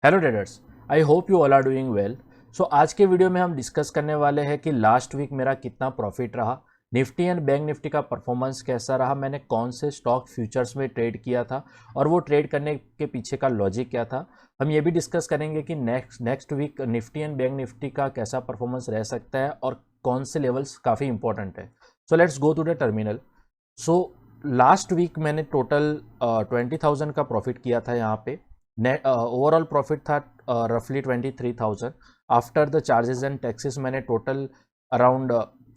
Hello traders, I hope you all are doing well. So आज के video में हम डिस्कस करने वाले हैं कि लास्ट वीक मेरा कितना प्रॉफिट रहा, निफ्टी एंड बैंक निफ्टी का परफॉर्मेंस कैसा रहा, मैंने कौन से स्टॉक फ्यूचर्स में ट्रेड किया था और वो ट्रेड करने के पीछे का लॉजिक क्या था। हम ये भी डिस्कस करेंगे कि next week Nifty and bank Nifty का कैसा परफॉर्मेंस रह सकता है और कौन से लेवल्स काफ़ी इंपॉर्टेंट है। So let's go to the terminal. So last week मैंने टोटल 20,000 का प्रॉफिट किया था यहाँ पे। नेट ओवरऑल प्रॉफिट था रफली 23,000। After the charges and taxes मैंने टोटल अराउंड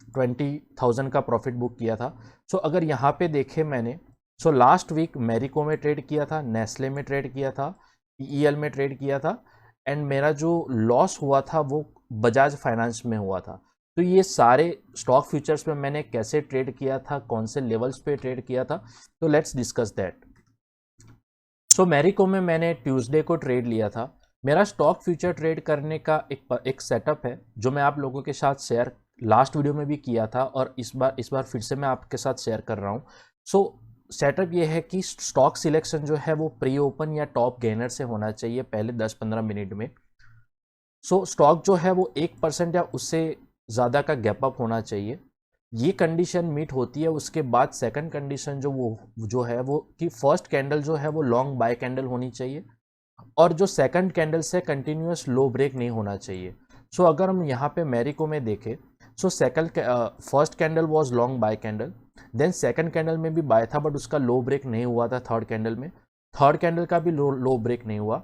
20,000 का प्रॉफिट बुक किया था। सो अगर यहाँ पे देखे मैंने, सो लास्ट वीक मैरिको में ट्रेड किया था, नेस्ले में ट्रेड किया था, ईएल में ट्रेड किया था एंड मेरा जो लॉस हुआ था वो बजाज फाइनेंस में हुआ था। तो ये सारे स्टॉक फ्यूचर्स में मैंने कैसे ट्रेड किया था, कौन से लेवल्स पे ट्रेड किया था, तो लेट्स डिस्कस दैट। सो मैरिको में मैंने ट्यूसडे को ट्रेड लिया था। मेरा स्टॉक फ्यूचर ट्रेड करने का एक सेटअप है जो मैं आप लोगों के साथ शेयर लास्ट वीडियो में भी किया था और इस बार फिर से मैं आपके साथ शेयर कर रहा हूँ। सो सेटअप ये है कि स्टॉक सिलेक्शन जो है वो प्री ओपन या टॉप गेनर से होना चाहिए पहले 10-15 मिनट में। सो स्टॉक जो है वो 1% या उससे ज़्यादा का गैप अप होना चाहिए। ये कंडीशन मीट होती है, उसके बाद सेकंड कंडीशन जो है वो कि फर्स्ट कैंडल जो है वो लॉन्ग बाय कैंडल होनी चाहिए और जो सेकंड कैंडल से कंटिन्यूअस लो ब्रेक नहीं होना चाहिए। सो अगर हम यहाँ पे मैरिको में देखें, so first candle was long buy candle, then second candle में भी बाय था बट उसका लो ब्रेक नहीं हुआ था। थर्ड कैंडल में थर्ड कैंडल का भी लो ब्रेक नहीं हुआ,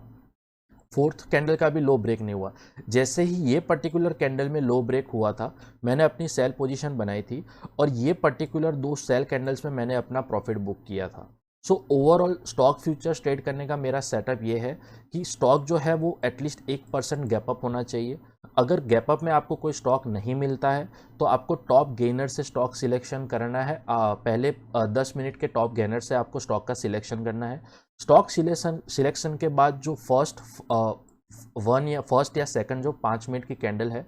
फोर्थ कैंडल का भी लो ब्रेक नहीं हुआ। जैसे ही ये पर्टिकुलर कैंडल में लो ब्रेक हुआ था, मैंने अपनी सेल पोजीशन बनाई थी और ये पर्टिकुलर दो सेल कैंडल्स में मैंने अपना प्रॉफिट बुक किया था। So overall stock futures trade करने का मेरा सेटअप ये है कि स्टॉक जो है वो एटलीस्ट 1% गैप अप होना चाहिए। अगर गैप अप में आपको कोई स्टॉक नहीं मिलता है तो आपको टॉप गेनर से स्टॉक सिलेक्शन करना है। पहले 10 मिनट के टॉप गेनर से आपको स्टॉक का सिलेक्शन करना है। स्टॉक सिलेक्शन के बाद जो फर्स्ट या सेकंड जो 5 मिनट की कैंडल है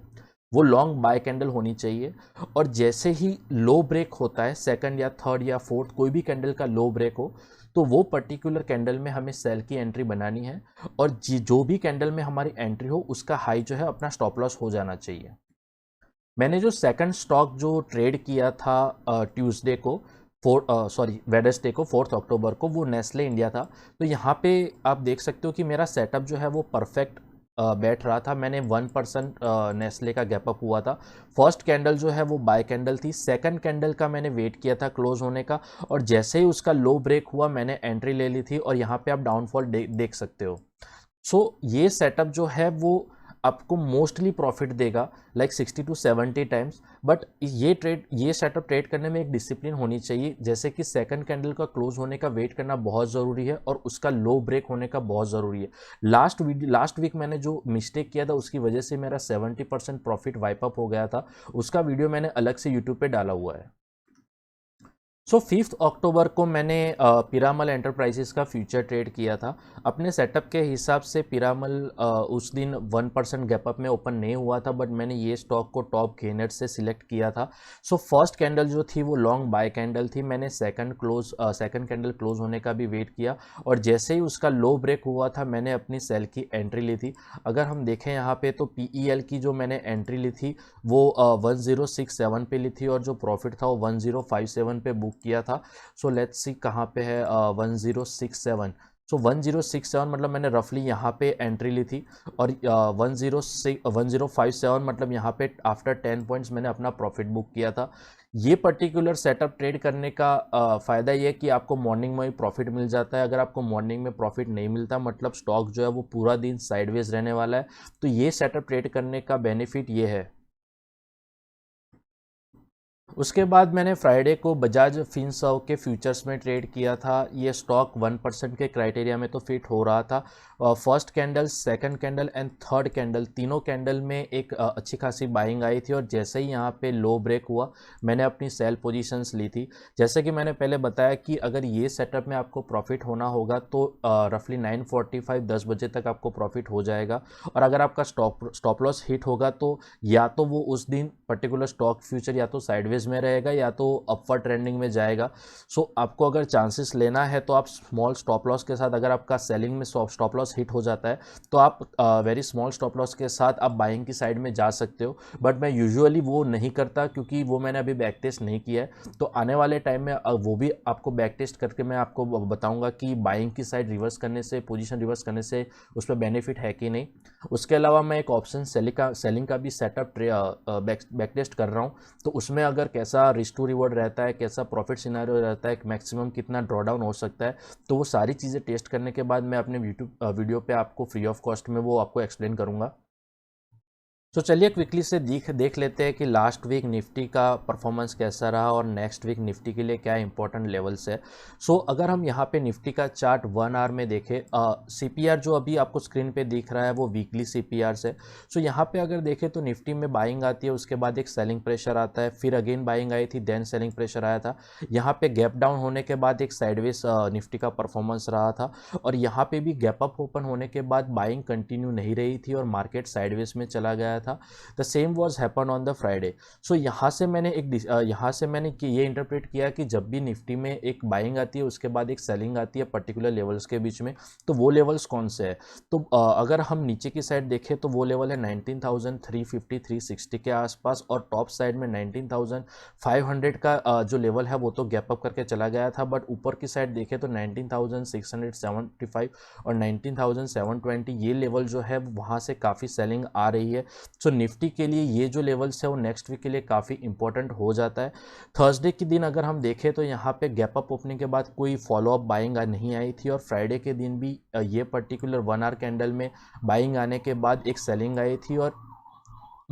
वो लॉन्ग बाय कैंडल होनी चाहिए और जैसे ही लो ब्रेक होता है, सेकंड या थर्ड या फोर्थ कोई भी कैंडल का लो ब्रेक हो, तो वो पर्टिकुलर कैंडल में हमें सेल की एंट्री बनानी है और जो भी कैंडल में हमारी एंट्री हो उसका हाई जो है अपना स्टॉप लॉस हो जाना चाहिए। मैंने जो सेकंड स्टॉक जो ट्रेड किया था ट्यूसडे को, वेडनेसडे को 4 अक्टूबर को, वो नेस्ले इंडिया था। तो यहाँ पे आप देख सकते हो कि मेरा सेटअप जो है वो परफेक्ट बैठ रहा था। मैंने 1% नेस्ले का गैप अप हुआ था। फर्स्ट कैंडल जो है वो बाय कैंडल थी, सेकंड कैंडल का मैंने वेट किया था क्लोज होने का और जैसे ही उसका लो ब्रेक हुआ मैंने एंट्री ले ली थी और यहाँ पे आप डाउनफॉल देख सकते हो। सो ये सेटअप जो है वो आपको मोस्टली प्रॉफिट देगा, लाइक 60 to 70 टाइम्स। बट ये सेटअप ट्रेड करने में एक डिसिप्लिन होनी चाहिए, जैसे कि सेकंड कैंडल का क्लोज होने का वेट करना बहुत ज़रूरी है और उसका लो ब्रेक होने का बहुत ज़रूरी है। लास्ट वीक मैंने जो मिस्टेक किया था उसकी वजह से मेरा 70% प्रॉफिट वाइप अप हो गया था। उसका वीडियो मैंने अलग से यूट्यूब पे डाला हुआ है। सो 5 अक्टूबर को मैंने पिरामल एंटरप्राइजेस का फ्यूचर ट्रेड किया था। अपने सेटअप के हिसाब से पिरामल उस दिन 1% गैप अप में ओपन नहीं हुआ था बट मैंने ये स्टॉक को टॉप गेनर से सिलेक्ट किया था। सो फर्स्ट कैंडल जो थी वो लॉन्ग बाय कैंडल थी। मैंने सेकंड कैंडल क्लोज होने का भी वेट किया और जैसे ही उसका लो ब्रेक हुआ था मैंने अपनी सेल की एंट्री ली थी। अगर हम देखें यहाँ पे तो पीईएल की जो मैंने एंट्री ली थी वो 1067 पे ली थी और जो प्रॉफिट था वो 1057 पे बुक किया था। सो लेट्स सी कहाँ पे है 1067। सो 1067 मतलब मैंने रफली यहाँ पे एंट्री ली थी और 1057 मतलब यहाँ पे आफ्टर 10 पॉइंट्स मैंने अपना प्रॉफिट बुक किया था। ये पर्टिकुलर सेटअप ट्रेड करने का फ़ायदा ये है कि आपको मॉर्निंग में ही प्रॉफिट मिल जाता है। अगर आपको मॉर्निंग में प्रॉफिट नहीं मिलता मतलब स्टॉक जो है वो पूरा दिन साइडवेज रहने वाला है, तो ये सेटअप ट्रेड करने का बेनिफिट ये है। उसके बाद मैंने फ्राइडे को बजाज फिनसर्व के फ्यूचर्स में ट्रेड किया था। ये स्टॉक 1% के क्राइटेरिया में तो फिट हो रहा था। First candle, second candle and third candle, तीनों कैंडल में एक अच्छी खासी बाइंग आई थी और जैसे ही यहाँ पे लो ब्रेक हुआ मैंने अपनी सेल पोजीशंस ली थी। जैसे कि मैंने पहले बताया कि अगर ये सेटअप में आपको प्रॉफिट होना होगा तो रफली 9:45 10 बजे तक आपको प्रॉफिट हो जाएगा और अगर आपका स्टॉप लॉस हिट होगा तो या तो वो उस दिन पर्टिकुलर स्टॉक फ्यूचर या तो साइडवेज साइडवेज में रहेगा या तो अपवर्ड ट्रेंडिंग में जाएगा। सो आपको अगर चांसेस लेना है तो आप स्मॉल स्टॉप लॉस के साथ, अगर आपका सेलिंग में स्टॉप लॉस हिट हो जाता है तो आप वेरी स्मॉल स्टॉप लॉस के साथ आप बाइंग की साइड में जा सकते हो। बट मैं यूजुअली वो नहीं करता क्योंकि वो मैंने अभी बैक टेस्ट नहीं किया है। तो आने वाले टाइम में वो भी आपको बैक टेस्ट करके मैं आपको बताऊंगा कि बाइंग की साइड रिवर्स करने से, पोजीशन रिवर्स करने से उस पर बेनिफिट है कि नहीं। उसके अलावा मैं एक ऑप्शन सेलिंग का भी सेटअप बैक टेस्ट कर रहा हूँ। तो उसमें अगर कैसा रिस्क टू रिवॉर्ड रहता है, कैसा प्रॉफिट सिनेरियो रहता है, मैक्सिमम कितना ड्रॉडाउन हो सकता है, तो वो सारी चीज़ें टेस्ट करने के बाद मैं अपने यूट्यूब वीडियो पे आपको फ्री ऑफ कॉस्ट में वो आपको एक्सप्लेन करूँगा। तो चलिए क्विकली से देख लेते हैं कि लास्ट वीक निफ्टी का परफॉर्मेंस कैसा रहा और नेक्स्ट वीक निफ्टी के लिए क्या इंपॉर्टेंट लेवल्स है। सो अगर हम यहाँ पे निफ्टी का चार्ट 1 आवर में देखें, सीपीआर जो अभी आपको स्क्रीन पे दिख रहा है वो वीकली सीपीआर है। सो यहाँ पे अगर देखें तो निफ्टी में बाइंग आती है, उसके बाद एक सेलिंग प्रेशर आता है, फिर अगेन बाइंग आई थी, देन सेलिंग प्रेशर आया था। यहाँ पे गैप डाउन होने के बाद एक साइडवेज निफ्टी का परफॉर्मेंस रहा था और यहाँ पे भी गैप अप ओपन होने के बाद बाइंग कंटिन्यू नहीं रही थी और मार्केट साइडवेज में चला गया था। The same was happen on the Friday. So यहाँ से मैंने ये इंटरप्रेट किया कि जब भी निफ्टी में एक बाइंग आती है उसके बाद एक सेलिंग आती है पर्टिकुलर लेवल्स के बीच में, तो वो लेवल्स कौन से है। तो अगर हम नीचे की साइड देखें तो वो लेवल है 19,350 360 के आसपास और टॉप साइड में 19,500 का जो लेवल है वो तो गैप अप करके चला गया था। बट ऊपर की साइड देखें तो 19,675 और 19,720 ये लेवल जो है वहाँ से काफ़ी सेलिंग आ रही है। सो निफ्टी के लिए ये जो लेवल्स है वो नेक्स्ट वीक के लिए काफ़ी इंपॉर्टेंट हो जाता है। थर्सडे के दिन अगर हम देखें तो यहाँ पे गैप अप ओपनिंग के बाद कोई फॉलोअप बाइंग नहीं आई थी और फ्राइडे के दिन भी ये पर्टिकुलर 1 आवर कैंडल में बाइंग आने के बाद एक सेलिंग आई थी और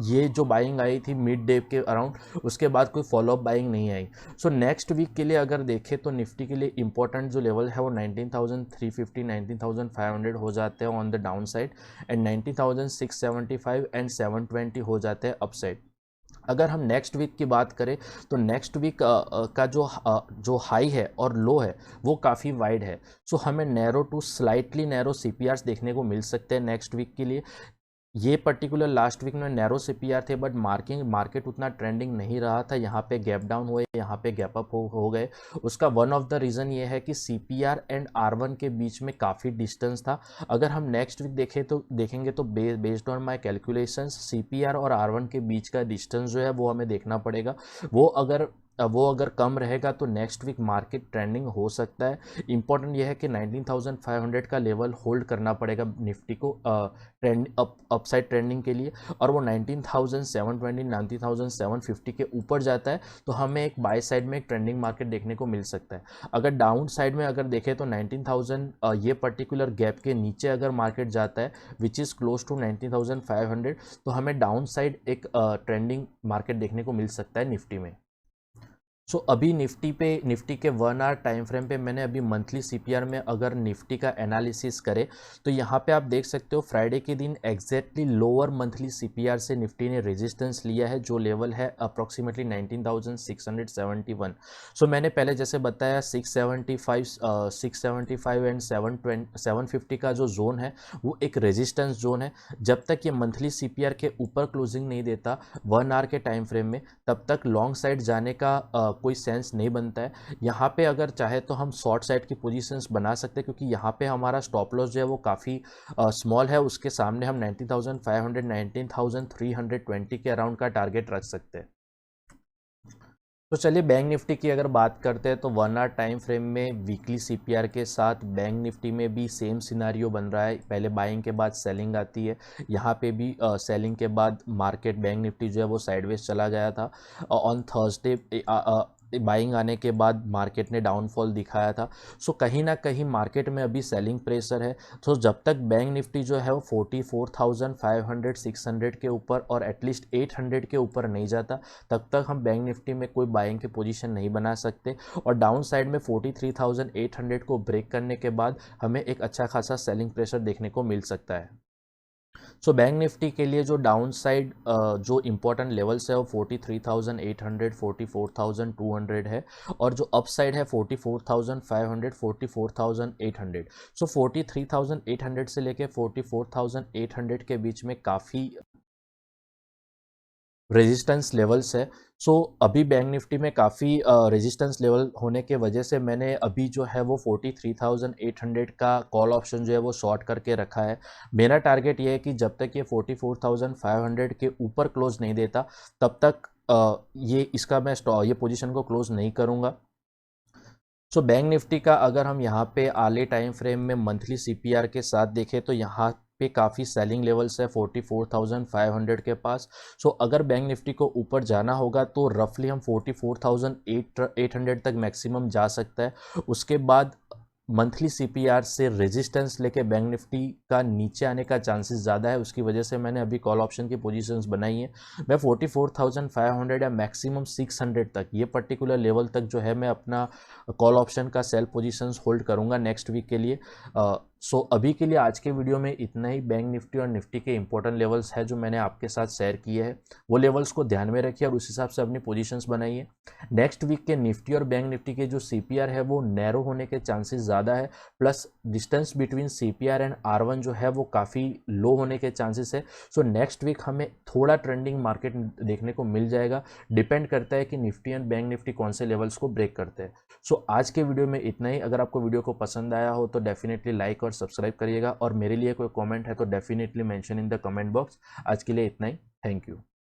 ये जो बाइंग आई थी मिड डे के अराउंड, उसके बाद कोई फॉलोअप बाइंग नहीं आई। सो नेक्स्ट वीक के लिए अगर देखें तो निफ्टी के लिए इंपॉर्टेंट जो लेवल है वो 19,350 19,500 हो जाते हैं on the down side and 19,675 and 720 हो जाते हैं अप साइड। अगर हम नेक्स्ट वीक की बात करें तो नेक्स्ट वीक का जो हाई है और लो है वो काफ़ी वाइड है। सो हमें नैरो टू स्लाइटली नैरो सीपीआर्स देखने को मिल सकते हैं नेक्स्ट वीक के लिए। ये पर्टिकुलर लास्ट वीक में नैरो सीपीआर थे बट मार्केट उतना ट्रेंडिंग नहीं रहा था। यहाँ पे गैप डाउन हुए, यहाँ पे गैप अप हो गए। उसका वन ऑफ द रीज़न ये है कि सीपीआर एंड आर1 के बीच में काफ़ी डिस्टेंस था। अगर हम नेक्स्ट वीक देखेंगे तो based on my calculations CPR और आर1 के बीच का डिस्टेंस जो है वो हमें देखना पड़ेगा। वो अगर कम रहेगा तो नेक्स्ट वीक मार्केट ट्रेंडिंग हो सकता है। इंपॉर्टेंट यह है कि 19,500 का लेवल होल्ड करना पड़ेगा निफ्टी को ट्रेंड अपसाइड ट्रेंडिंग के लिए और वो 19,720 19,750 के ऊपर जाता है तो हमें एक बाय साइड में एक ट्रेंडिंग मार्केट देखने को मिल सकता है। अगर डाउन साइड में अगर देखें तो 19,000 ये पर्टिकुलर गैप के नीचे अगर मार्केट जाता है विच इज़ क्लोज टू 19,500 तो हमें डाउन साइड एक ट्रेंडिंग मार्केट देखने को मिल सकता है निफ्टी में। सो अभी निफ्टी के 1 आवर टाइम फ्रेम पे मैंने अभी मंथली सीपीआर में अगर निफ्टी का एनालिसिस करे तो यहाँ पे आप देख सकते हो फ्राइडे के दिन एग्जैक्टली लोअर मंथली सीपीआर से निफ्टी ने रेजिस्टेंस लिया है जो लेवल है अप्रोक्सीमेटली 19,671। सो मैंने पहले जैसे बताया 675 एंड 750 का जो जोन है वो एक रेजिस्टेंस जोन है। जब तक ये मंथली सीपीआर के ऊपर क्लोजिंग नहीं देता 1 आवर के टाइम फ्रेम में तब तक लॉन्ग साइड जाने का कोई सेंस नहीं बनता है। यहाँ पे अगर चाहे तो हम शॉर्ट साइड की पोजीशंस बना सकते हैं क्योंकि यहाँ पे हमारा स्टॉप लॉस जो है वो काफ़ी स्मॉल है। उसके सामने हम 19,500 19,320 के अराउंड का टारगेट रख सकते हैं। तो चलिए बैंक निफ्टी की अगर बात करते हैं तो 1 आवर टाइम फ्रेम में वीकली सीपीआर के साथ बैंक निफ्टी में भी सेम सिनारियो बन रहा है। पहले बाइंग के बाद सेलिंग आती है, यहाँ पे भी सेलिंग के बाद मार्केट बैंक निफ्टी जो है वो साइडवेज चला गया था। ऑन थर्सडे बाइंग आने के बाद मार्केट ने डाउनफॉल दिखाया था। सो कहीं ना कहीं मार्केट में अभी सेलिंग प्रेशर है। तो जब तक बैंक निफ्टी जो है वो 44,500 600 के ऊपर और एटलीस्ट 800 के ऊपर नहीं जाता तब तक हम बैंक निफ्टी में कोई बाइंग की पोजीशन नहीं बना सकते और डाउन साइड में 43,800 को ब्रेक करने के बाद हमें एक अच्छा खासा सेलिंग प्रेशर देखने को मिल सकता है। सो बैंक निफ्टी के लिए जो डाउन साइड जो इंपॉर्टेंट लेवल्स है वो 43,800 44,200 है और जो अप साइड है 44,500 44,800। सो 43,800 से लेके 44,800 के बीच में काफ़ी रेजिस्टेंस लेवल्स है। सो अभी बैंक निफ्टी में काफ़ी रेजिस्टेंस लेवल होने के वजह से मैंने अभी जो है वो 43,800 का कॉल ऑप्शन जो है वो शॉर्ट करके रखा है। मेरा टारगेट ये है कि जब तक ये 44,500 के ऊपर क्लोज नहीं देता तब तक ये इसका मैं ये पोजीशन को क्लोज नहीं करूँगा। सो बैंक निफ्टी का अगर हम यहाँ पे आले टाइम फ्रेम में मंथली सीपीआर के साथ देखें तो यहाँ पे काफ़ी सेलिंग लेवल्स है 44,500 के पास। सो अगर बैंक निफ्टी को ऊपर जाना होगा तो रफली हम 44,800 तक मैक्सिमम जा सकता है। उसके बाद मंथली सीपीआर से रेजिस्टेंस लेके बैंक निफ्टी का नीचे आने का चांसेस ज़्यादा है, उसकी वजह से मैंने अभी कॉल ऑप्शन की पोजीशंस बनाई है। मैं 44,500 या मैक्सिमम 600 तक ये पर्टिकुलर लेवल तक जो है मैं अपना कॉल ऑप्शन का सेल पोजीशंस होल्ड करूंगा नेक्स्ट वीक के लिए। सो अभी के लिए आज के वीडियो में इतना ही। बैंक निफ्टी और निफ्टी के इंपॉर्टेंट लेवल्स है जो मैंने आपके साथ शेयर किए हैं, वो लेवल्स को ध्यान में रखिए और उस हिसाब से अपनी पोजीशंस बनाइए। नेक्स्ट वीक के निफ्टी और बैंक निफ्टी के जो सीपीआर है वो नैरो होने के चांसेस ज़्यादा है, plus distance between CPR and R1 जो है वो काफ़ी लो होने के चांसेस है। सो नेक्स्ट वीक हमें थोड़ा ट्रेंडिंग मार्केट देखने को मिल जाएगा, डिपेंड करता है कि निफ्टी एंड बैंक निफ्टी कौन से लेवल्स को ब्रेक करते हैं। सो आज के वीडियो में इतना ही। अगर आपको वीडियो को पसंद आया हो तो डेफिनेटली लाइक और सब्सक्राइब करिएगा, और मेरे लिए कोई कमेंट है तो definitely mention in the comment box. आज के लिए इतना ही। Thank you.